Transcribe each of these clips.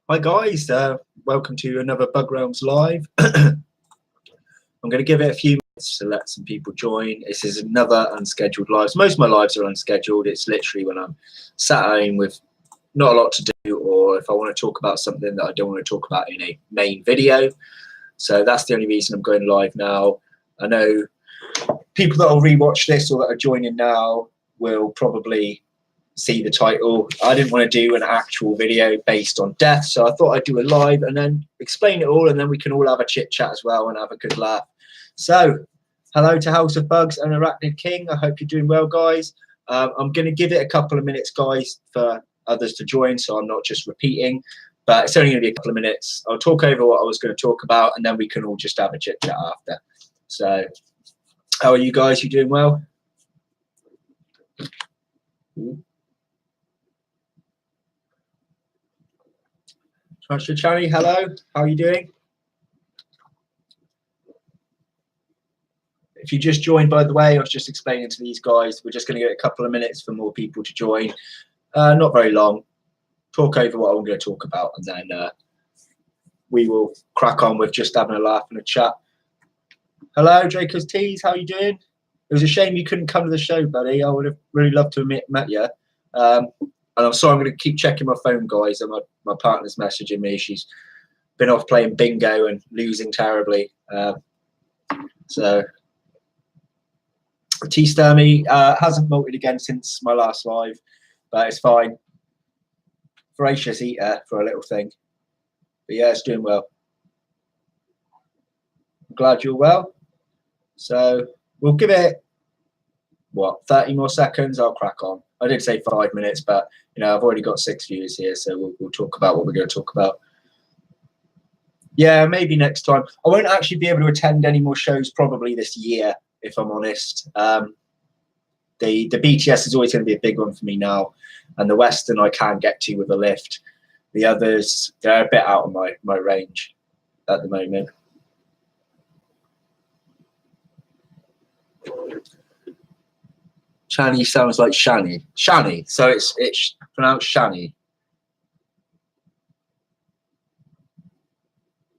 Hi guys, welcome to another Bug Realms Live. I'm going to give it a few minutes to let some people join. This is another unscheduled live. Most of my lives are unscheduled. It's literally when I'm sat at home with not a lot to do, or if I want to talk about something that I don't want to talk about in a main video. So that's the only reason I'm going live now. I know people that will rewatch this or that are joining now will probably see the title. I didn't want to do an actual video based on death, so I thought I'd do a live and then explain it all, and then we can all have a chit chat as well and have a good laugh. So hello to House of Bugs and Arachnid King. I hope you're doing well, guys. I'm going to give it a couple of minutes, guys, for others to join, so I'm not just repeating, but it's only going to be a couple of minutes. I'll talk over what I was going to talk about, and then we can all just have a chit chat after. So how are you guys? You doing well? Transfer Charlie, hello, how are you doing? If you just joined, by the way, I was just explaining to these guys, we're just going to get a couple of minutes for more people to join. Not very long. Talk over what I'm going to talk about, and then we will crack on with just having a laugh and a chat. Hello, Draco's Tees, how are you doing? It was a shame you couldn't come to the show, buddy. I would have really loved to have met you. And I'm sorry, I'm going to keep checking my phone, guys. And my partner's messaging me. She's been off playing bingo and losing terribly. So T-Sturmy hasn't molted again since my last live, but it's fine. Voracious eater for a little thing. But yeah, it's doing well. I'm glad you're well. So we'll give it, what, 30 more seconds? I'll crack on. I did say 5 minutes, but you know, I've already got 6 viewers here, so we'll talk about what we're going to talk about. Yeah, maybe next time. I won't actually be able to attend any more shows probably this year, if I'm honest. The BTS is always going to be a big one for me now, and the Western I can get to with a lift. The others, they're a bit out of my range at the moment. Shani sounds like Shani. Shani, so it's pronounced Shani.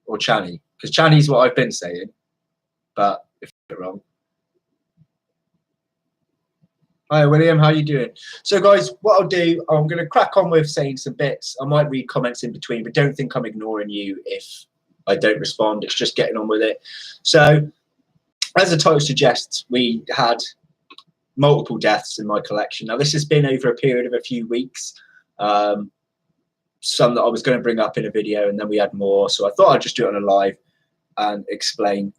Or Chani, because Chani's what I've been saying, but if I get it wrong. Hi, William, how you doing? So, guys, what I'll do, I'm going to crack on with saying some bits. I might read comments in between, but don't think I'm ignoring you if I don't respond. It's just getting on with it. So, as the title suggests, we had multiple deaths in my collection. Now, this has been over a period of a few weeks. Some that I was going to bring up in a video, and then we had more. So I thought I'd just do it on a live and explain.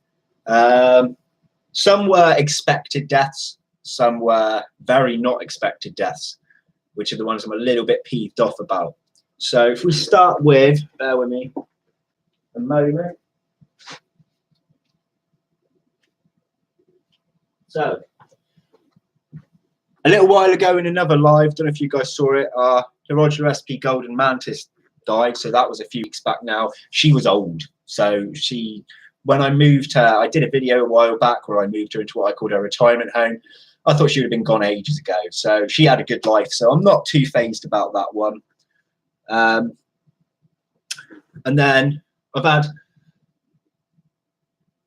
Some were expected deaths. Some were very not expected deaths, which are the ones I'm a little bit peeved off about. So if we start with, bear with me a moment. So a little while ago in another live, don't know if you guys saw it, the Roger SP Golden Mantis died. So that was a few weeks back now. She was old. So when I moved her, I did a video a while back where I moved her into what I called her retirement home. I thought she would have been gone ages ago. So she had a good life. So I'm not too phased about that one. And then I've had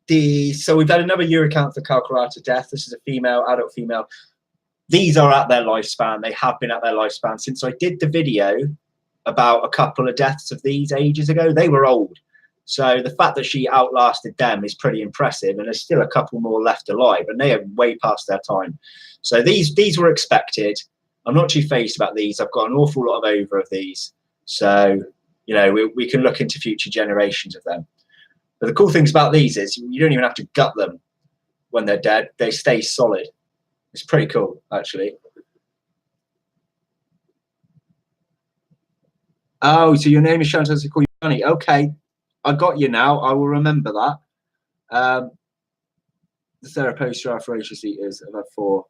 we've had another year account for Calcarata death. This is a female, adult female. These are at their lifespan. They have been at their lifespan since I did the video about a couple of deaths of these ages ago. They were old. So the fact that she outlasted them is pretty impressive, and there's still a couple more left alive, and they are way past their time. So these were expected. I'm not too phased about these. I've got an awful lot of over of these. So, you know, we can look into future generations of them. But the cool things about these is you don't even have to gut them when they're dead. They stay solid. It's pretty cool, actually. Oh, so your name is Chantal, so call you Johnny. Okay, I got you now. I will remember that. The Therapostra Arthrosis Eaters of F4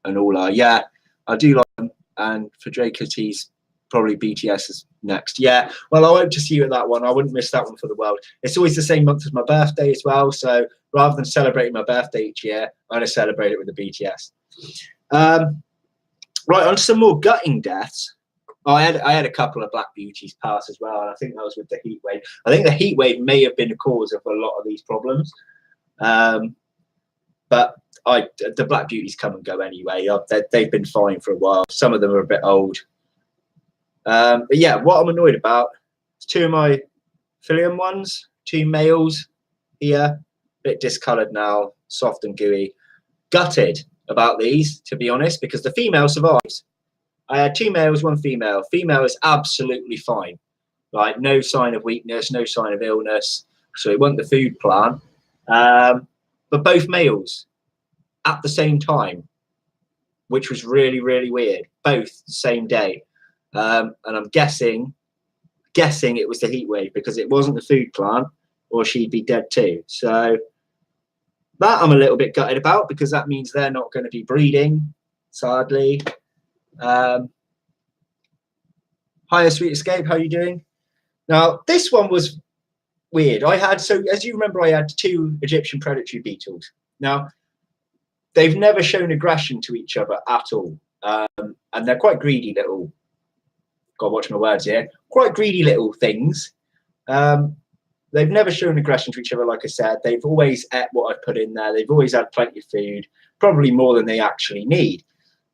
and all are. Yeah, I do like them. And for Draco T's, probably BTS is next. Yeah, well, I hope to see you at that one. I wouldn't miss that one for the world. It's always the same month as my birthday as well. So rather than celebrating my birthday each year, I'm going to celebrate it with the BTS. Right, on to some more gutting deaths. I had a couple of black beauties pass as well, and I think that was with the heat wave. I think the heat wave may have been the cause of a lot of these problems. But the black beauties come and go anyway. They've been fine for a while. Some of them are a bit old. But yeah, what I'm annoyed about is 2 of my Philium ones, 2 males here, bit discoloured now, soft and gooey. Gutted about these, to be honest, because the female survives. I had 2 males, 1 female. Female is absolutely fine. Like, no sign of weakness, no sign of illness. So it wasn't the food plant. But both males at the same time, which was really, really weird. Both the same day. And I'm guessing it was the heat wave, because it wasn't the food plant, or she'd be dead too. So that I'm a little bit gutted about, because that means they're not going to be breeding, sadly. Hiya, Sweet Escape, how are you doing? Now, this one was weird. So as you remember, I had 2 Egyptian predatory beetles. Now, they've never shown aggression to each other at all. And they're quite greedy little, gotta watch my words here, quite greedy little things. They've never shown aggression to each other, like I said. They've always ate what I've put in there. They've always had plenty of food, probably more than they actually need.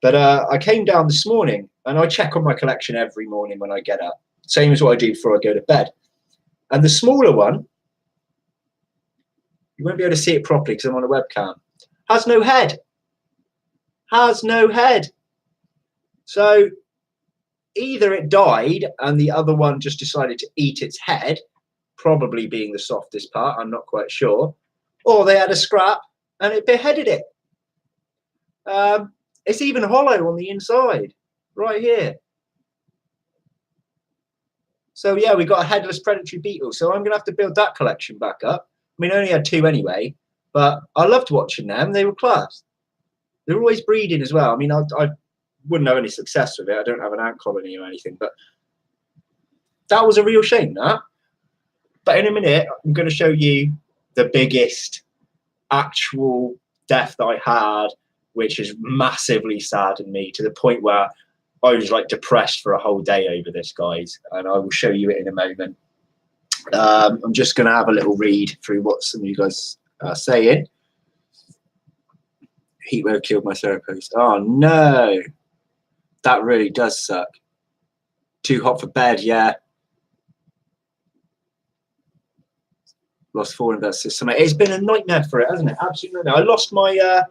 But I came down this morning, and I check on my collection every morning when I get up. Same as what I do before I go to bed. And the smaller one, you won't be able to see it properly because I'm on a webcam, has no head. Has no head. So either it died and the other one just decided to eat its head, probably being the softest part, I'm not quite sure, or they had a scrap and it beheaded it. It's even hollow on the inside, right here. So yeah, we got a headless predatory beetle. So I'm gonna have to build that collection back up. I mean, I only had 2 anyway, but I loved watching them. They were class. They're always breeding as well. I mean, I wouldn't have any success with it. I don't have an ant colony or anything, but that was a real shame, that. But in a minute, I'm going to show you the biggest actual death that I had, which has massively saddened me to the point where I was like depressed for a whole day over this, guys. And I will show you it in a moment. I'm just going to have a little read through what some of you guys are saying. Heatwave killed my therapist. Oh no, that really does suck. Too hot for bed, yeah. Lost 4 investors. It's been a nightmare for it, hasn't it? Absolutely nightmare. I lost my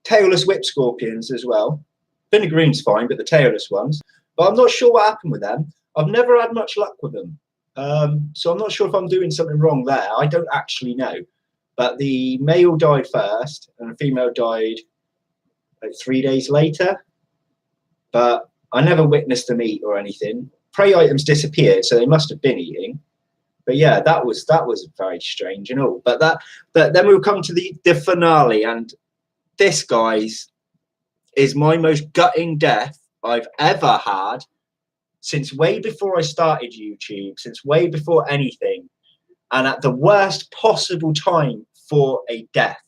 tailless whip scorpions as well. Vinegareen's fine, but the tailless ones. But I'm not sure what happened with them. I've never had much luck with them. So I'm not sure if I'm doing something wrong there. I don't actually know. But the male died first, and the female died like 3 days later. But I never witnessed them eat or anything. Prey items disappeared, so they must have been eating. But yeah, that was very strange and all. But then we'll come to the finale, and this, guys, is my most gutting death I've ever had since way before I started YouTube, since way before anything. And at the worst possible time for a death.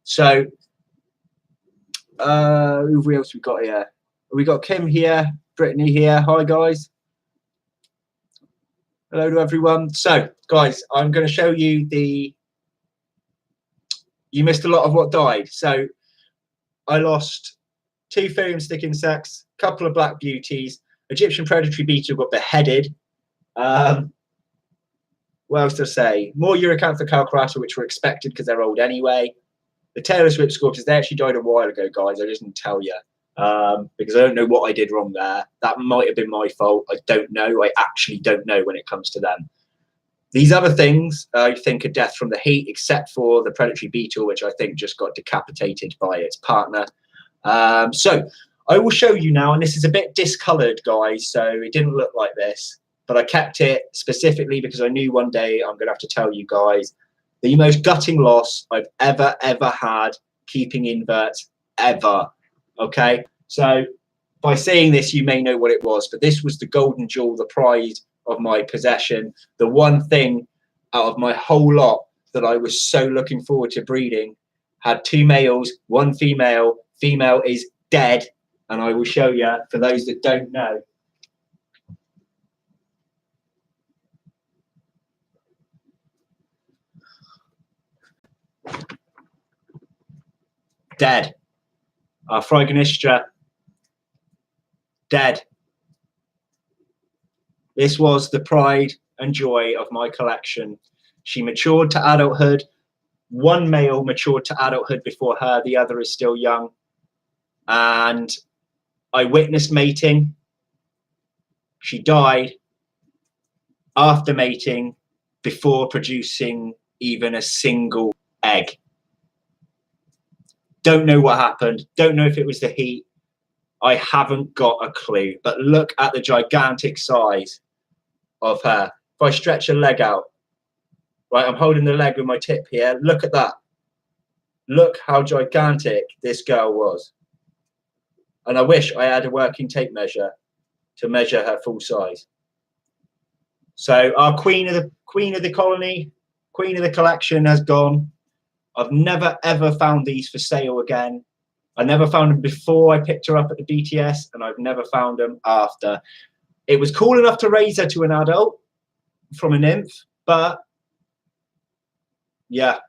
So, who else we got here? We got Kim here, Brittany here. Hi, guys. Hello to everyone. So, guys, I'm going to show you you missed a lot of what died. So, I lost 2 Philium stick insects, a couple of black beauties, Egyptian predatory beetle got beheaded. What else to say? More Uricantha calcarata, which were expected because they're old anyway. The tailless whip scorpions, they actually died a while ago, guys. I just didn't tell you because I don't know what I did wrong there. That might have been my fault. I don't know. I actually don't know when it comes to them. These other things, I think, are death from the heat, except for the predatory beetle, which I think just got decapitated by its partner. So I will show you now, and this is a bit discoloured, guys, so it didn't look like this. But I kept it specifically because I knew one day I'm going to have to tell you guys the most gutting loss I've ever had keeping inverts ever. Okay, so by saying this, you may know what it was, but this was the golden jewel, the pride of my possession, the one thing out of my whole lot that I was so looking forward to breeding. Had 2 males, 1 female. Female is dead. and I will show you for those that don't know. Dead. Our Phrygonistra, dead. This was the pride and joy of my collection. She matured to adulthood. One male matured to adulthood before her. The other is still young. And I witnessed mating. She died after mating, before producing even a single egg. Don't know what happened. Don't know if it was the heat. I haven't got a clue. But look at the gigantic size of her. If I stretch a leg out, right, I'm holding the leg with my tip here. Look at that. Look how gigantic this girl was. And I wish I had a working tape measure to measure her full size. So our queen of the colony, queen of the collection has gone. I've never ever found these for sale again. I never found them before I picked her up at the BTS, and I've never found them after. It was cool enough to raise her to an adult from a nymph, but yeah,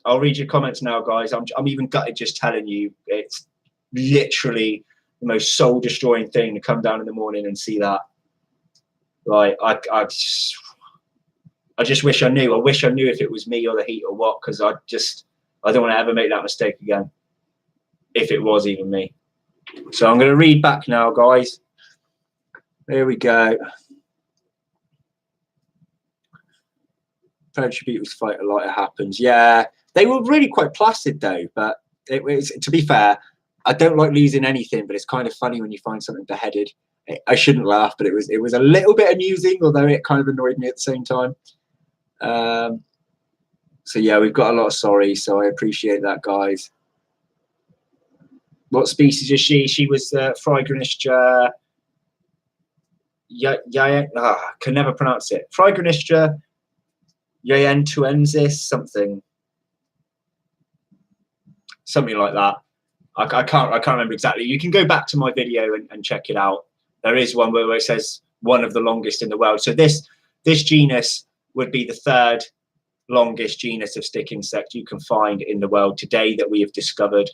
I'll read your comments now, guys. I'm even gutted just telling you. It's literally the most soul-destroying thing to come down in the morning and see that. Like, I just wish I knew. I wish I knew if it was me or the heat or what, because I don't want to ever make that mistake again, if it was even me. So I'm going to read back now, guys. There we go. Predatory beetles fight a lot. It happens. Yeah, they were really quite placid though. But it was, to be fair, I don't like losing anything, but it's kind of funny when you find something beheaded. I shouldn't laugh, but it was a little bit amusing, although it kind of annoyed me at the same time. So yeah, we've got a lot of sorry, so I appreciate that, guys. What species is she? She was Phrygonistra. Can never pronounce it. Phrygonistra yayentuensis, something like that. I can't remember exactly. You can go back to my video and check it out. There is one where it says one of the longest in the world. So this genus would be the third longest genus of stick insect you can find in the world today that we have discovered.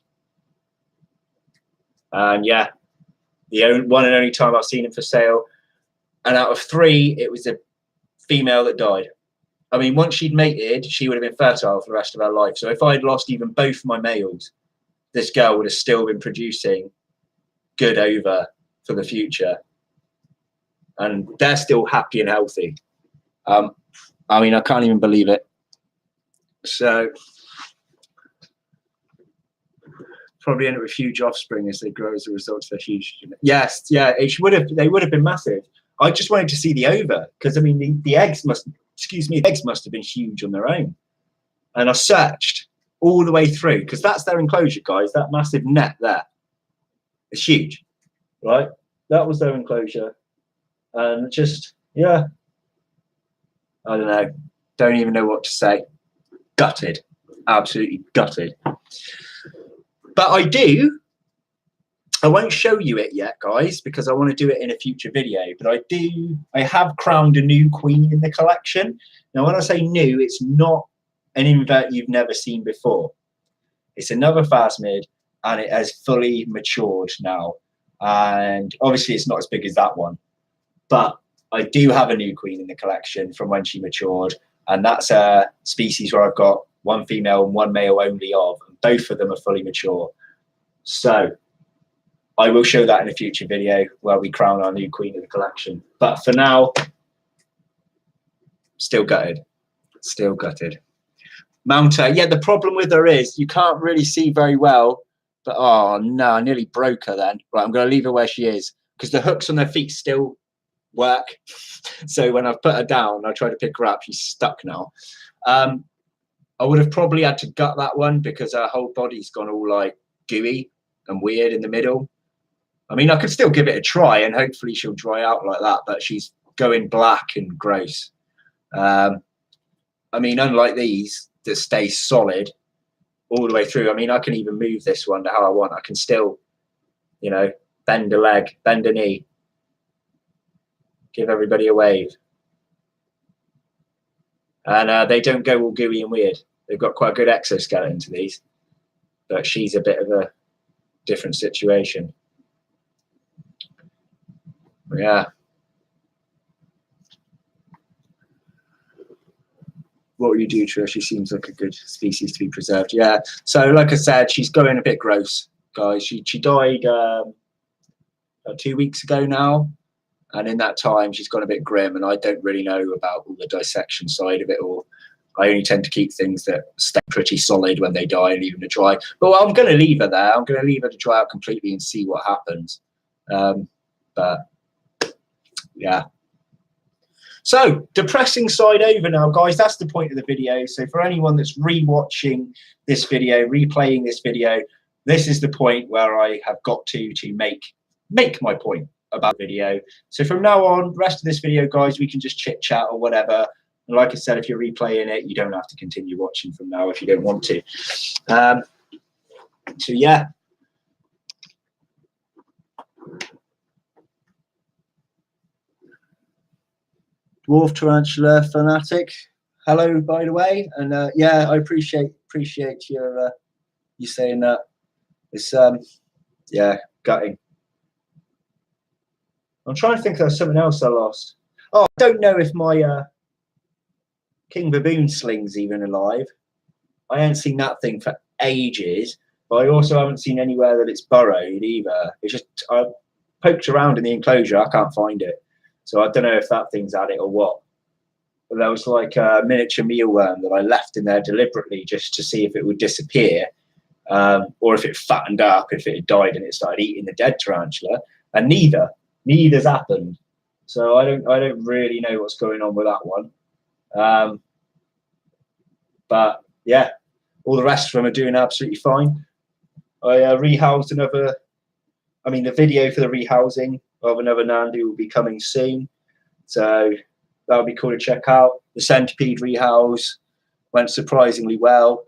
And yeah, the one and only time I've seen them for sale. And out of 3, it was a female that died. I mean, once she'd mated, she would have been fertile for the rest of her life. So if I'd lost even both my males, this girl would have still been producing good ova for the future. And they're still happy and healthy. I mean, I can't even believe it. So probably end up with huge offspring as they grow as a result of their huge. Yes, yeah, they would have been massive. I just wanted to see the ova, because I mean the eggs must have been huge on their own. And I searched all the way through, because that's their enclosure, guys. That massive net there, it's huge, right? That was their enclosure, and just, yeah, I don't know, don't even know what to say. Gutted, absolutely gutted. But I won't show you it yet, guys, because I want to do it in a future video. But I have crowned a new queen in the collection. Now, when I say new, it's not an invert you've never seen before. It's another phasmid, and it has fully matured now. And obviously, it's not as big as that one. But I do have a new queen in the collection from when she matured. And that's a species where I've got one female and one male only of. And both of them are fully mature. So I will show that in a future video where we crown our new queen of the collection. But for now, still gutted. Still gutted. Mounter. Yeah, the problem with her is you can't really see very well. But oh no, I nearly broke her then. Right, I'm going to leave her where she is, because the hooks on her feet still work. So when I've put her down, I try to pick her up. She's stuck now. I would have probably had to gut that one, because her whole body's gone all like gooey and weird in the middle. I mean, I could still give it a try, and hopefully she'll dry out like that, but she's going black and gross. I mean, unlike these that stay solid all the way through, I mean, I can even move this one to how I want. I can still, you know, Bend a leg, bend a knee. Give everybody a wave. And they don't go all gooey and weird. They've got quite a good exoskeleton to these. But she's a bit of a different situation. Yeah. What will you do to her? She seems like a good species to be preserved. Yeah. So, like I said, she's going a bit gross, guys. She died 2 weeks ago now. And in that time, she's gone a bit grim. And I don't really know about all the dissection side of it all. I only tend to keep things that stay pretty solid when they die and leave them to dry. But I'm going to leave her there. I'm going to leave her to dry out completely and see what happens. But, yeah. So, depressing side over now, guys. That's the point of the video. So, for anyone that's re-watching this video, replaying this video, this is the point where I have got to make my point about the video. So, from now on, the rest of this video, guys, we can just chit-chat or whatever. And like I said, if you're replaying it, you don't have to continue watching from now if you don't want to. So, yeah. Dwarf Tarantula Fanatic. Hello, by the way. And yeah, I appreciate your you saying that. It's yeah, gutting. I'm trying to think if there's something else I lost. Oh, I don't know if my King Baboon Sling's even alive. I haven't seen that thing for ages, but I also haven't seen anywhere that it's burrowed either. It's just I poked around in the enclosure, I can't find it. So I don't know if that thing's at it or what. But there was like a miniature mealworm that I left in there deliberately just to see if it would disappear, or if it fattened up, if it had died and it started eating the dead tarantula. And neither's happened. So I don't really know what's going on with that one. But yeah, all the rest of them are doing absolutely fine. I rehoused another. I mean, the video for the rehousing of another Nandu will be coming soon, so that would be cool to check out. The centipede rehouse went surprisingly well,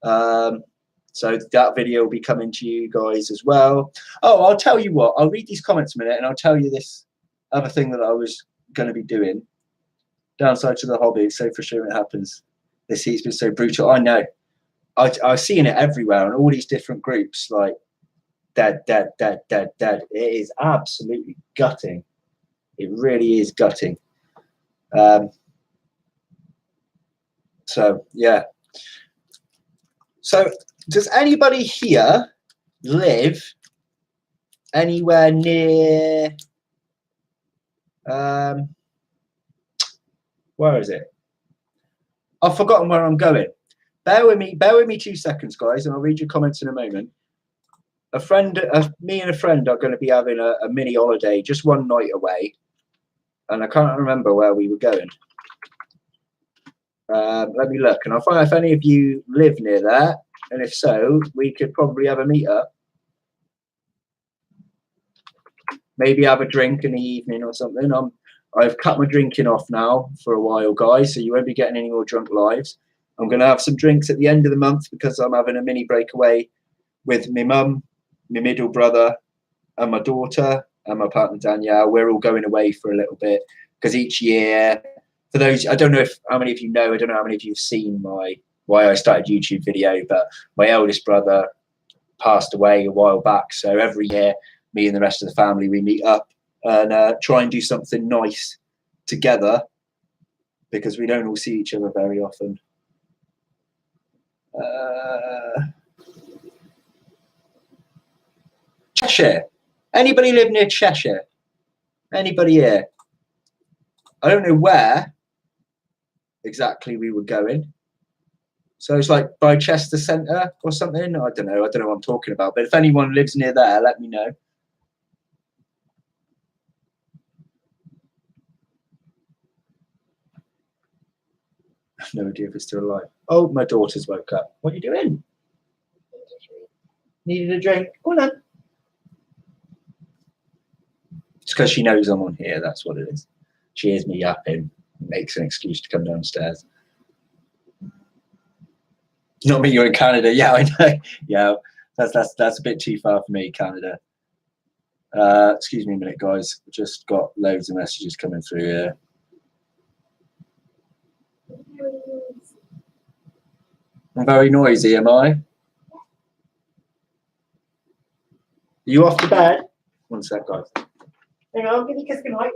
so that video will be coming to you guys as well. Oh, I'll tell you what, I'll read these comments a minute and I'll tell you this other thing that I was going to be doing. Downside to the hobby, so for sure it happens. This heat's been so brutal. I know. I've seen it everywhere in all these different groups, like dead. It is absolutely gutting. It really is gutting. So yeah. So does anybody here live anywhere near where is it? I've forgotten where I'm going. Bear with me 2 seconds, guys, and I'll read your comments in a moment. Me and a friend are going to be having a mini holiday, just one night away, and I can't remember where we were going. Let me look, and I'll find out if any of you live near there, and if so, we could probably have a meet up. Maybe have a drink in the evening or something. I've cut my drinking off now for a while, guys, so you won't be getting any more drunk lives. I'm going to have some drinks at the end of the month because I'm having a mini breakaway with my mum, my middle brother, and my daughter, and my partner Danielle. We're all going away for a little bit because each year, for those, I don't know how many of you know, I don't know how many of you have seen why I started YouTube video, but my eldest brother passed away a while back. So every year, me and the rest of the family, we meet up and try and do something nice together because we don't all see each other very often. Cheshire. Anybody live near Cheshire? Anybody here? I don't know where exactly we were going. So it's like by Chester Centre or something. I don't know what I'm talking about. But if anyone lives near there, let me know. I have no idea if it's still alive. Oh, my daughter's woke up. What are you doing? Needed a drink. Go on then. It's because she knows I'm on here. That's what it is. She hears me yapping, makes an excuse to come downstairs. Not me, you're in Canada. Yeah, I know. Yeah, that's a bit too far for me, Canada. Excuse me a minute, guys. Just got loads of messages coming through here. I'm very noisy, am I? Are you off to bed? One sec, guys. Hang on, give me a kiss goodnight.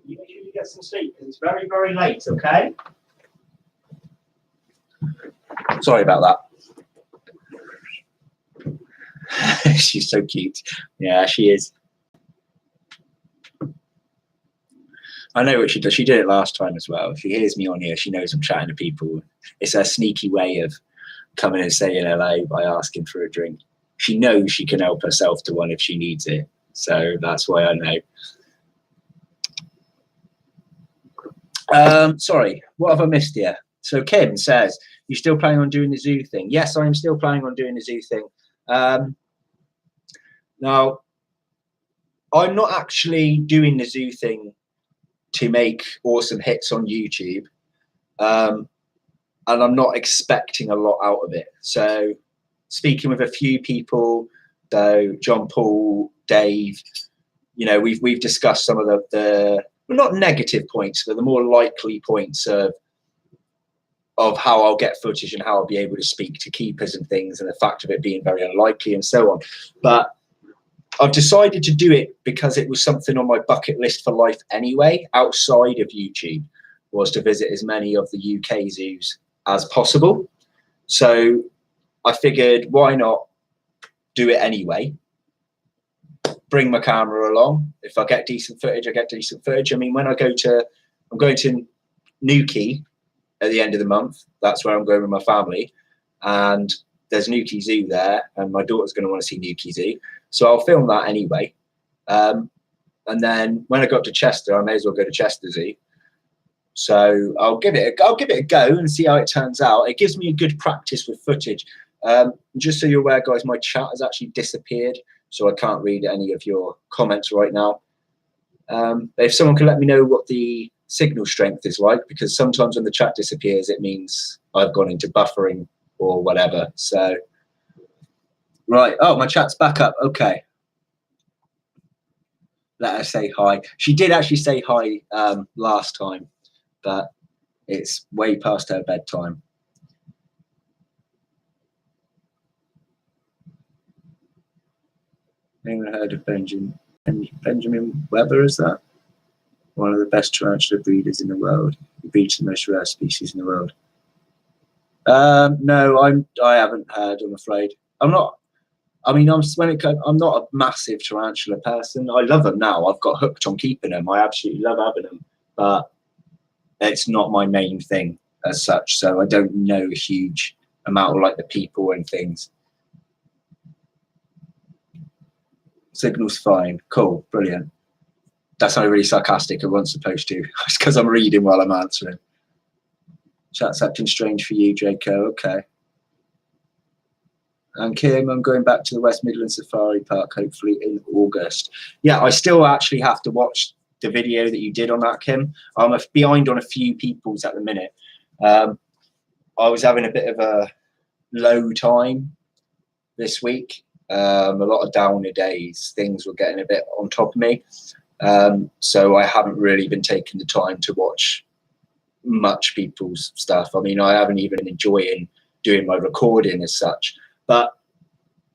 You make sure you get some sleep because it's very, very late, okay? Sorry about that. She's so cute. Yeah, she is. I know what she does. She did it last time as well. If she hears me on here, she knows I'm chatting to people. It's a sneaky way of coming and saying hello by asking for a drink. She knows she can help herself to one if she needs it. So that's why I know. Sorry, what have I missed here? So Kim says, you're still planning on doing the zoo thing? Yes, I'm still planning on doing the zoo thing. Now, I'm not actually doing the zoo thing to make awesome hits on YouTube. And I'm not expecting a lot out of it. So speaking with a few people, though, John Paul, Dave, you know, we've discussed some of the well, not negative points, but the more likely points of how I'll get footage and how I'll be able to speak to keepers and things, and the fact of it being very unlikely and so on. But I've decided to do it because it was something on my bucket list for life anyway, outside of YouTube, was to visit as many of the UK zoos as possible. So I figured, why not do it anyway? Bring my camera along. If I get decent footage, I get decent footage. I mean, when I'm going to Newquay at the end of the month. That's where I'm going with my family. And there's Newquay Zoo there, and my daughter's going to want to see Newquay Zoo. So I'll film that anyway. And then when I got to Chester, I may as well go to Chester Zoo. So I'll give it a go and see how it turns out. It gives me a good practice with footage. Just so you're aware, guys, my chat has actually disappeared, so I can't read any of your comments right now. If someone can let me know what the signal strength is like, because sometimes when the chat disappears, it means I've gone into buffering or whatever. So, right. Oh, my chat's back up. Okay. Let her say hi. She did actually say hi last time, but it's way past her bedtime. Anyone heard of Benjamin Weber? Is that one of the best tarantula breeders in the world? He breeds the most rare species in the world. No, I haven't heard. I'm afraid. I'm not. I mean, I'm not a massive tarantula person. I love them now. I've got hooked on keeping them. I absolutely love having them, but it's not my main thing as such. So I don't know a huge amount of like the people and things. Signal's fine. Cool. Brilliant. That's not really sarcastic. I wasn't supposed to. It's because I'm reading while I'm answering. Chat's acting strange for you, Draco. Okay. And Kim, I'm going back to the West Midlands Safari Park, hopefully in August. Yeah, I still actually have to watch the video that you did on that, Kim. I'm behind on a few people's at the minute. I was having a bit of a low time this week. A lot of downer days. Things were getting a bit on top of me. So I haven't really been taking the time to watch much people's stuff. I mean, I haven't even been enjoying doing my recording as such. But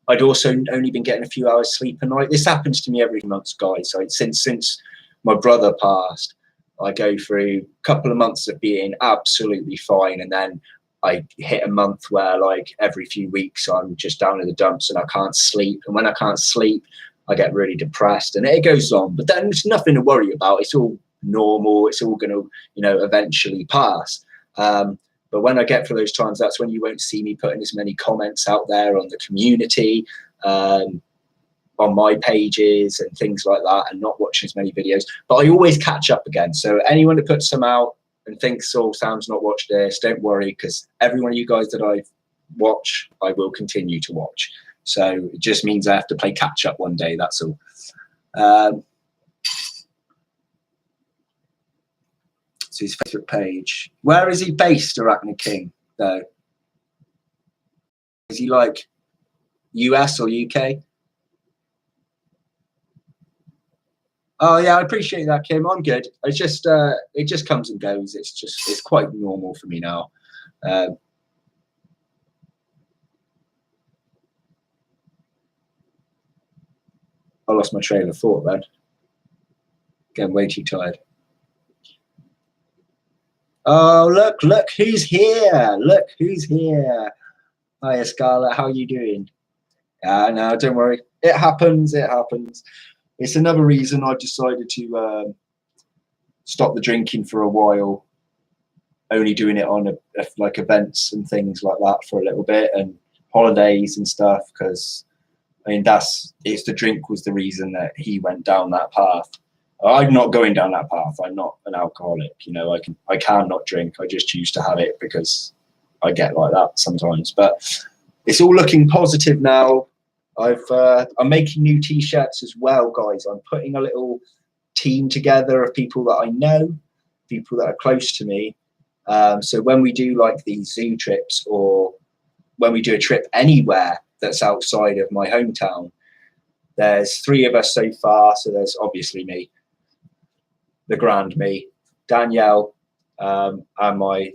I'd also only been getting a few hours sleep a night. This happens to me every month, guys. So since my brother passed, I go through a couple of months of being absolutely fine, and then I hit a month where, like, every few weeks I'm just down in the dumps and I can't sleep. And when I can't sleep, I get really depressed, and it goes on. But then it's nothing to worry about. It's all normal. It's all going to, eventually pass. But when I get through those times, that's when you won't see me putting as many comments out there on the community, on my pages and things like that, and not watching as many videos. But I always catch up again. So anyone that puts some out and thinks, oh, Sam's not watched this, don't worry, because every one of you guys that I watch, I will continue to watch. So it just means I have to play catch up one day, that's all. It's his Facebook page. Where is he based, Arachnid King, though? Is he like US or UK? Oh yeah, I appreciate that, Kim. I'm good. It's just it just comes and goes. It's quite normal for me now. I lost my train of thought then. Getting way too tired. Oh look who's here! Look who's here! Hiya Scarlett, how are you doing? No, don't worry. It happens. It happens. It's another reason I've decided to stop the drinking for a while. Only doing it on like events and things like that for a little bit, and holidays and stuff. Because I mean, it's the drink was the reason that he went down that path. I'm not going down that path. I'm not an alcoholic. You know, I can not drink. I just choose to have it because I get like that sometimes. But it's all looking positive now. I'm making new t-shirts as well, guys. I'm putting a little team together of people that I know, people that are close to me. So when we do like these zoo trips, or when we do a trip anywhere that's outside of my hometown, there's 3 of us so far. So there's obviously me, the grand me, Danielle, and my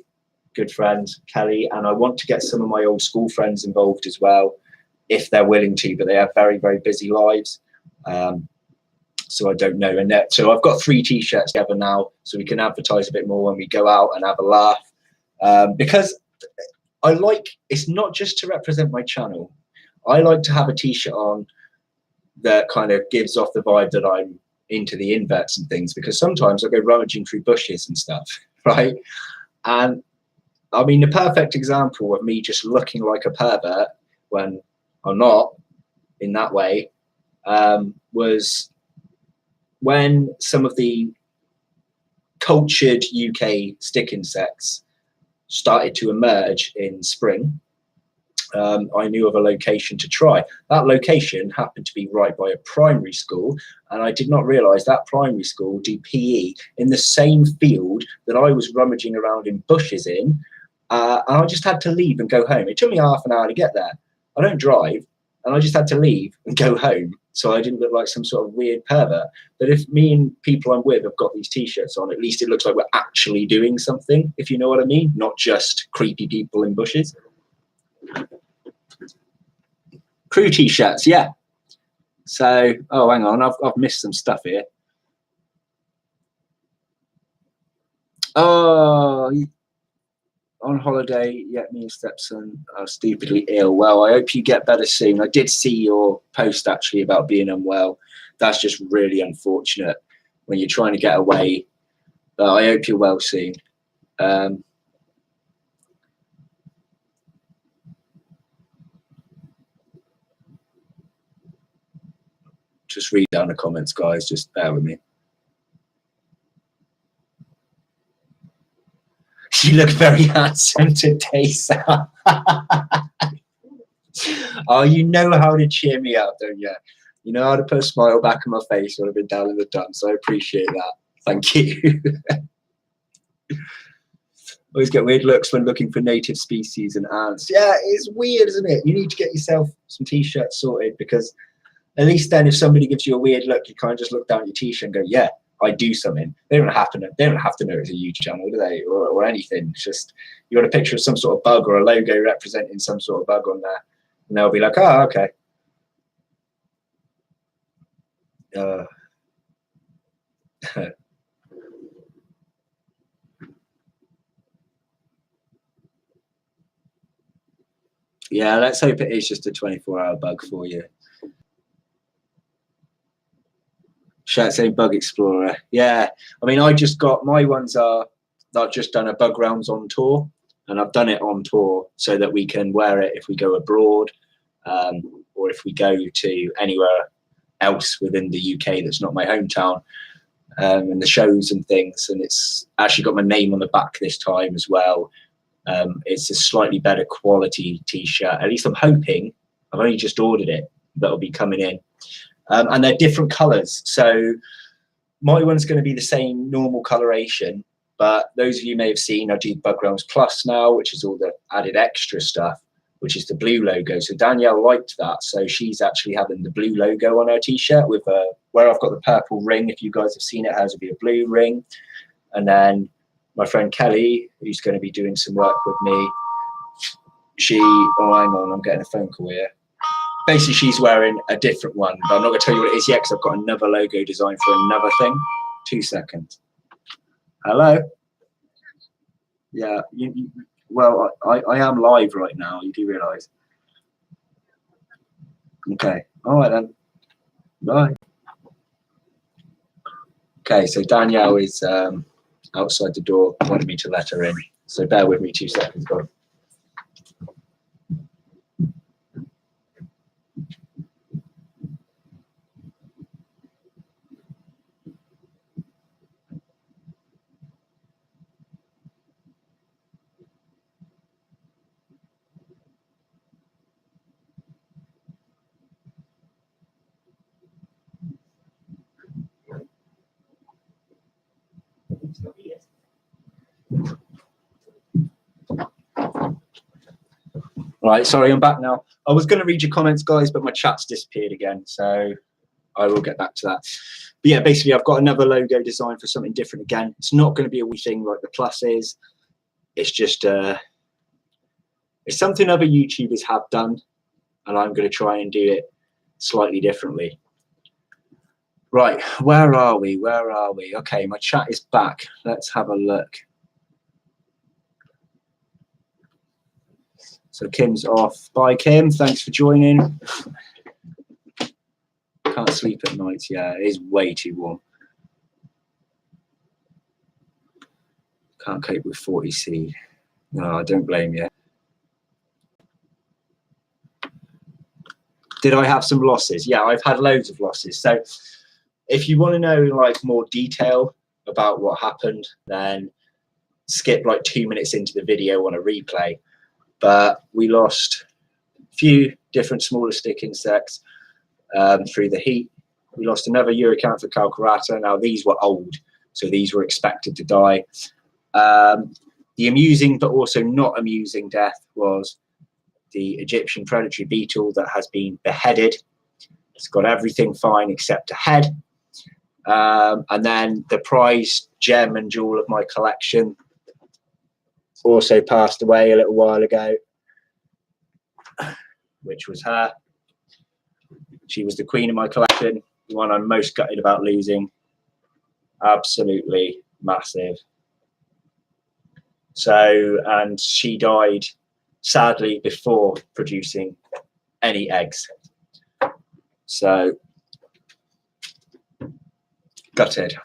good friend Kelly. And I want to get some of my old school friends involved as well, if they're willing to, but they have very, very busy lives. So I don't know. And so I've got 3 t-shirts together now, so we can advertise a bit more when we go out and have a laugh. Because I like, it's not just to represent my channel. I like to have a t-shirt on that kind of gives off the vibe that I'm into the inverts and things, because sometimes I go rummaging through bushes and stuff, right? And I mean, the perfect example of me just looking like a pervert when I'm not in that way, was when some of the cultured UK stick insects started to emerge in spring. I knew of a location to try. That location happened to be right by a primary school, and I did not realise that primary school do PE in the same field that I was rummaging around in bushes in, and I just had to leave and go home. It took me half an hour to get there. I don't drive, and I just had to leave and go home, so I didn't look like some sort of weird pervert. But if me and people I'm with have got these t-shirts on, at least it looks like we're actually doing something, if you know what I mean, not just creepy people in bushes. Crew t-shirts, yeah. So, oh, hang on, I've missed some stuff here. Oh, on holiday, yet me and stepson are stupidly ill. Well, I hope you get better soon. I did see your post actually about being unwell. That's just really unfortunate when you're trying to get away. I hope you're well soon. Just read down the comments, guys. Just bear with me. You look very handsome today, Sam. Oh, you know how to cheer me up, don't you? You know how to put a smile back on my face when I've been down in the dumps. I appreciate that. Thank you. Always get weird looks when looking for native species and ants. Yeah, it's weird, isn't it? You need to get yourself some t-shirts sorted, because at least then if somebody gives you a weird look, you kind of just look down at your t-shirt and go, yeah, I do something. They don't have to know it's a YouTube channel, do they? Or anything. It's just you got a picture of some sort of bug or a logo representing some sort of bug on there, and they'll be like, oh, okay. Yeah, let's hope it is just a 24-hour bug for you. Shirt saying Bug Explorer. Yeah, I mean, I just got my ones are I've just done a Bug Rounds on tour, and I've done it on tour so that we can wear it if we go abroad, or if we go to anywhere else within the UK that's not my hometown, and the shows and things. And it's actually got my name on the back this time as well. It's a slightly better quality t-shirt. At least I'm hoping. I've only just ordered it. That'll be coming in. And they're different colors. So my one's going to be the same normal coloration, But those of you may have seen, I do Bug Realms Plus now, which is all the added extra stuff, which is the blue logo. So Danielle liked that. So she's actually having the blue logo on her t-shirt with where I've got the purple ring. If you guys have seen it, hers will be a blue ring. And then my friend Kelly, who's going to be doing some work with me, oh, hang on, I'm getting a phone call here. Basically, she's wearing a different one, but I'm not going to tell you what it is yet because I've got another logo design for another thing. 2 seconds. Hello? Yeah, well, I am live right now, you do realise. Okay, all right then. Bye. Okay, so Danielle is outside the door, wanted me to let her in. So bear with me 2 seconds, guys. Right, sorry, I'm back now. I was going to read your comments, guys, but my chat's disappeared again, so I will get back to that. But yeah, basically, I've got another logo design for something different again. It's not going to be a wee thing like the Plus is. It's just it's something other YouTubers have done, and I'm going to try and do it slightly differently. Right, where are we? Where are we? Okay, my chat is back. Let's have a look. So Kim's off. Bye, Kim. Thanks for joining. Can't sleep at night. Yeah, it is way too warm. Can't cope with 40C. No, I don't blame you. Did I have some losses? Yeah, I've had loads of losses. So if you want to know like more detail about what happened, then skip like 2 minutes into the video on a replay. But we lost a few different smaller stick insects through the heat. We lost another Uricantha for calcarata. Now these were old, so these were expected to die. The amusing but also not amusing death was the Egyptian predatory beetle that has been beheaded. It's got everything fine except a head. And then the prized gem and jewel of my collection also passed away a little while ago, which was her. She was the queen of my collection, the one I'm most gutted about losing. Absolutely massive. So, and she died sadly before producing any eggs. So, gutted.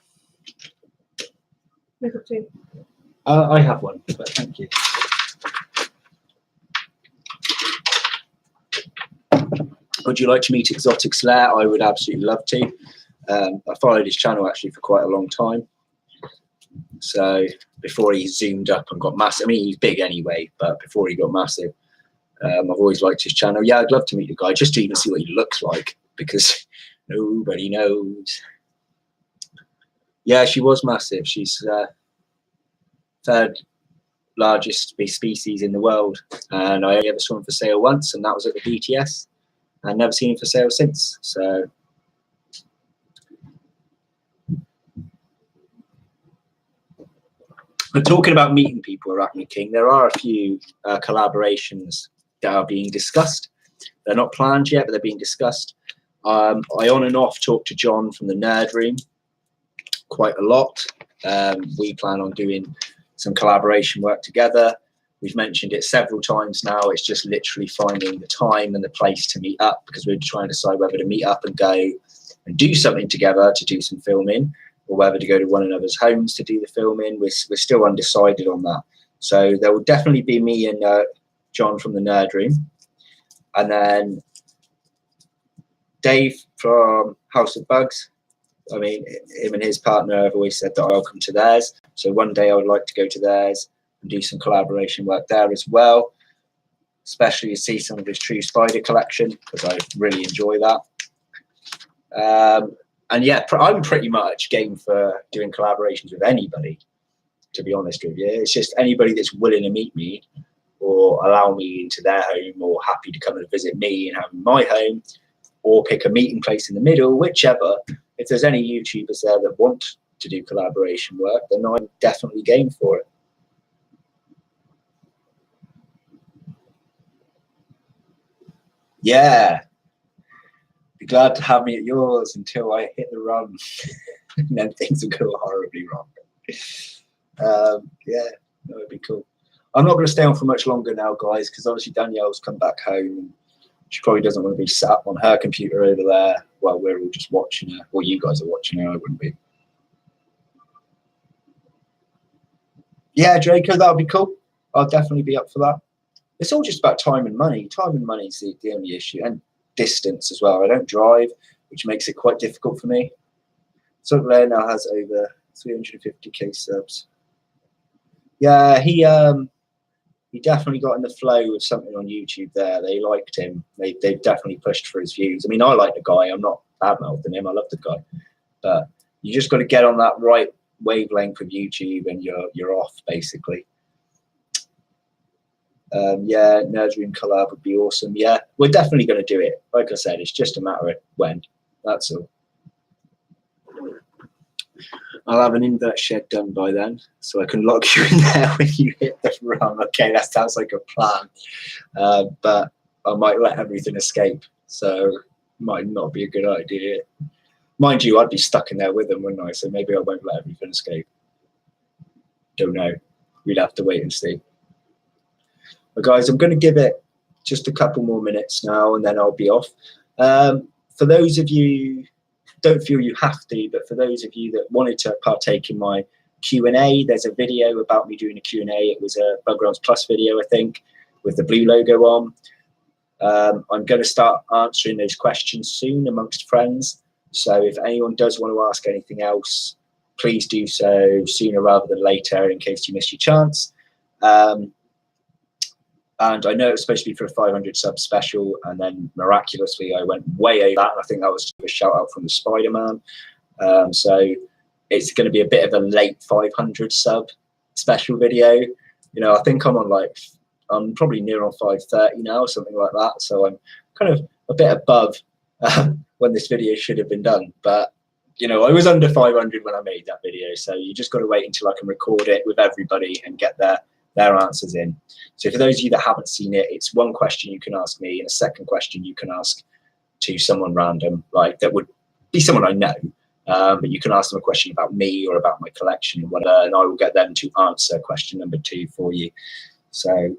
I have one, but thank you. Would you like to meet Exotic Slayer? I would absolutely love to. I followed his channel actually for quite a long time. So before he zoomed up and got massive, I mean, he's big anyway, but before he got massive, I've always liked his channel. Yeah, I'd love to meet the guy just to even see what he looks like because nobody knows. Yeah, she was massive. She's third largest species in the world, and I only ever saw him for sale once, and that was at the BTS. I've never seen him for sale since. So but talking about meeting people, Arachne King, there are a few collaborations that are being discussed. They're not planned yet, but they're being discussed. I on and off talk to John from the Nerd Room quite a lot. We plan on doing some collaboration work together. We've mentioned it several times now. It's just literally finding the time and the place to meet up because we're trying to decide whether to meet up and go and do something together to do some filming or whether to go to one another's homes to do the filming. We're still undecided on that. So there will definitely be me and John from the Nerd Room. And then Dave from House of Bugs. I mean, him and his partner have always said that I'll come to theirs. So one day I would like to go to theirs and do some collaboration work there as well, especially to see some of his True Spider collection because I really enjoy that. And yeah, I'm pretty much game for doing collaborations with anybody, to be honest with you. It's just anybody that's willing to meet me or allow me into their home or happy to come and visit me and have my home, or pick a meeting place in the middle, whichever. If there's any YouTubers there that want to do collaboration work, then I'm definitely game for it. Yeah. Be glad to have me at yours until I hit the run. And then things will go horribly wrong. Yeah, that would be cool. I'm not going to stay on for much longer now, guys, because obviously Danielle's come back home and she probably doesn't want to be sat on her computer over there while we're all just watching her. Or you guys are watching her, I wouldn't be. Yeah, Draco, that would be cool. I'll definitely be up for that. It's all just about time and money. Time and money is the only issue, and distance as well. I don't drive, which makes it quite difficult for me. So Blair now has over 350k subs. Yeah, he definitely got in the flow with something on YouTube there. They liked him. They definitely pushed for his views. I mean, I like the guy. I'm not bad-mouthing him. I love the guy. But you just got to get on that right wavelength of YouTube and you're off, basically. Yeah, Nerdroom collab would be awesome. Yeah, we're definitely going to do it. Like I said, it's just a matter of when. That's all. I'll have an invert shed done by then, so I can lock you in there when you hit the run. Okay, that sounds like a plan. But I might let everything escape, so might not be a good idea. Mind you, I'd be stuck in there with them, wouldn't I? So maybe I won't let everything escape. Don't know. We'd have to wait and see. But guys, I'm going to give it just a couple more minutes now, and then I'll be off. For those of you, don't feel you have to, but for those of you that wanted to partake in my Q&A, there's a video about me doing a Q&A. It was a Buggrounds Plus video, I think, with the blue logo on. I'm going to start answering those questions soon amongst friends. So if anyone does want to ask anything else, please do so sooner rather than later in case you miss your chance. And I know it was supposed to be for a 500 sub special, and then miraculously I went way over that. And I think that was a shout out from the Spider-Man. So it's going to be a bit of a late 500 sub special video. You know, I think I'm probably near on 530 now, something like that. So I'm kind of a bit above when this video should have been done. But, you know, I was under 500 when I made that video. So you just got to wait until I can record it with everybody and get their answers in. So for those of you that haven't seen it, it's one question you can ask me and a second question you can ask to someone random, like that would be someone I know, but you can ask them a question about me or about my collection or whatever, and I will get them to answer question number 2 for you. So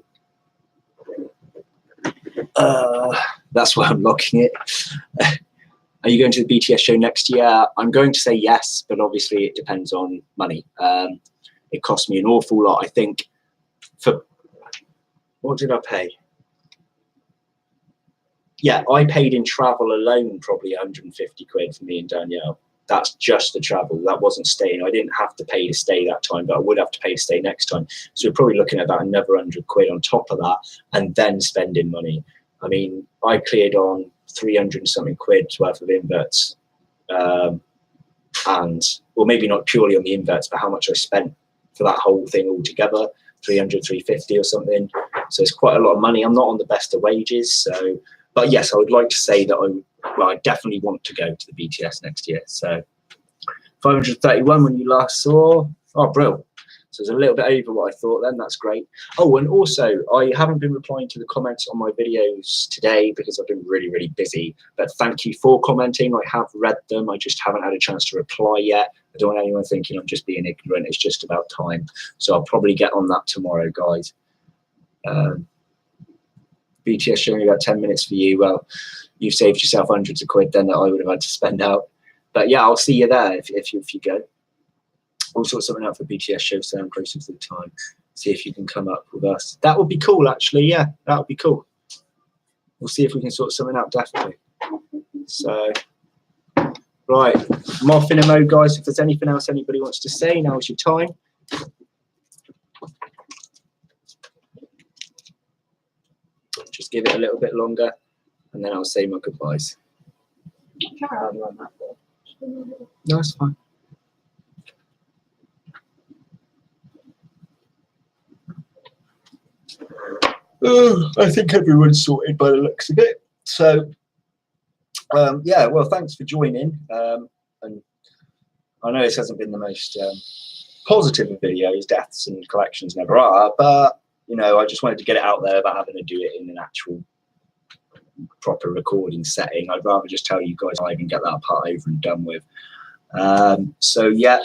that's why I'm locking it. Are you going to the BTS show next year? I'm going to say yes, but obviously it depends on money. It cost me an awful lot, I think. For what did I pay? Yeah, I paid in travel alone probably 150 quid for me and Danielle. That's just the travel. That wasn't staying. I didn't have to pay to stay that time, but I would have to pay to stay next time. So we're probably looking at about another 100 quid on top of that, and then spending money. I mean, I cleared on 300 something quid worth of inverts, and well, maybe not purely on the inverts, but how much I spent for that whole thing altogether. 300, 350 or something. So it's quite a lot of money. I'm not on the best of wages. So, but yes, I would like to say that I definitely want to go to the BTS next year. So 531 when you last saw. Oh, brilliant. So it's a little bit over what I thought then. That's great. Oh, and also I haven't been replying to the comments on my videos today because I've been really, really busy. But thank you for commenting. I have read them. I just haven't had a chance to reply yet. I don't want anyone thinking I'm just being ignorant. It's just about time. So I'll probably get on that tomorrow, guys. BTS showing about 10 minutes for you. Well, you've saved yourself hundreds of quid then that I would have had to spend out. But yeah, I'll see you there if you go. We'll sort something out for BTS show sound closer to the time. See if you can come up with us. That would be cool, actually. Yeah, that would be cool. We'll see if we can sort something out, definitely. So, right, I'm off in a mode, guys. If there's anything else anybody wants to say, now is your time. Just give it a little bit longer, and then I'll say my goodbyes. No, it's fine. I think everyone's sorted by the looks of it. So, yeah, well, thanks for joining. And I know this hasn't been the most positive of videos, deaths and collections never are, but, you know, I just wanted to get it out there about having to do it in an actual proper recording setting. I'd rather just tell you guys live and get that part over and done with. So, yeah,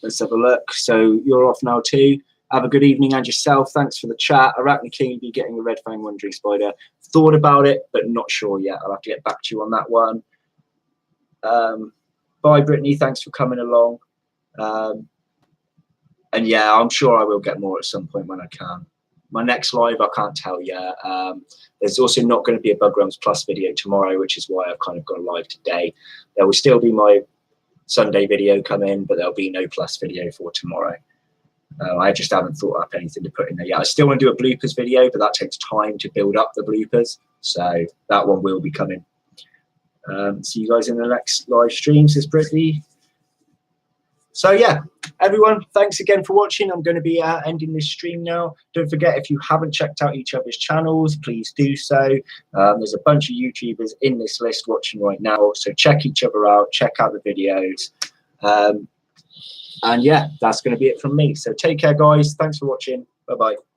let's have a look. So you're off now too. Have a good evening and yourself. Thanks for the chat. Arachne King be getting a Red Fang Wandering Spider. Thought about it, but not sure yet. I'll have to get back to you on that one. Bye, Brittany. Thanks for coming along. And yeah, I'm sure I will get more at some point when I can. My next live, I can't tell yet. There's also not going to be a Bug Realms Plus video tomorrow, which is why I've kind of gone live today. There will still be my Sunday video come in, but there'll be no Plus video for tomorrow. I just haven't thought up anything to put in there yet. I still want to do a bloopers video, but that takes time to build up the bloopers. So that one will be coming. See you guys in the next live stream, says Brittany. So yeah, everyone, thanks again for watching. I'm going to be ending this stream now. Don't forget, if you haven't checked out each other's channels, please do so. There's a bunch of YouTubers in this list watching right now, so check each other out, check out the videos. And yeah, that's going to be it from me. So take care, guys. Thanks for watching. Bye-bye.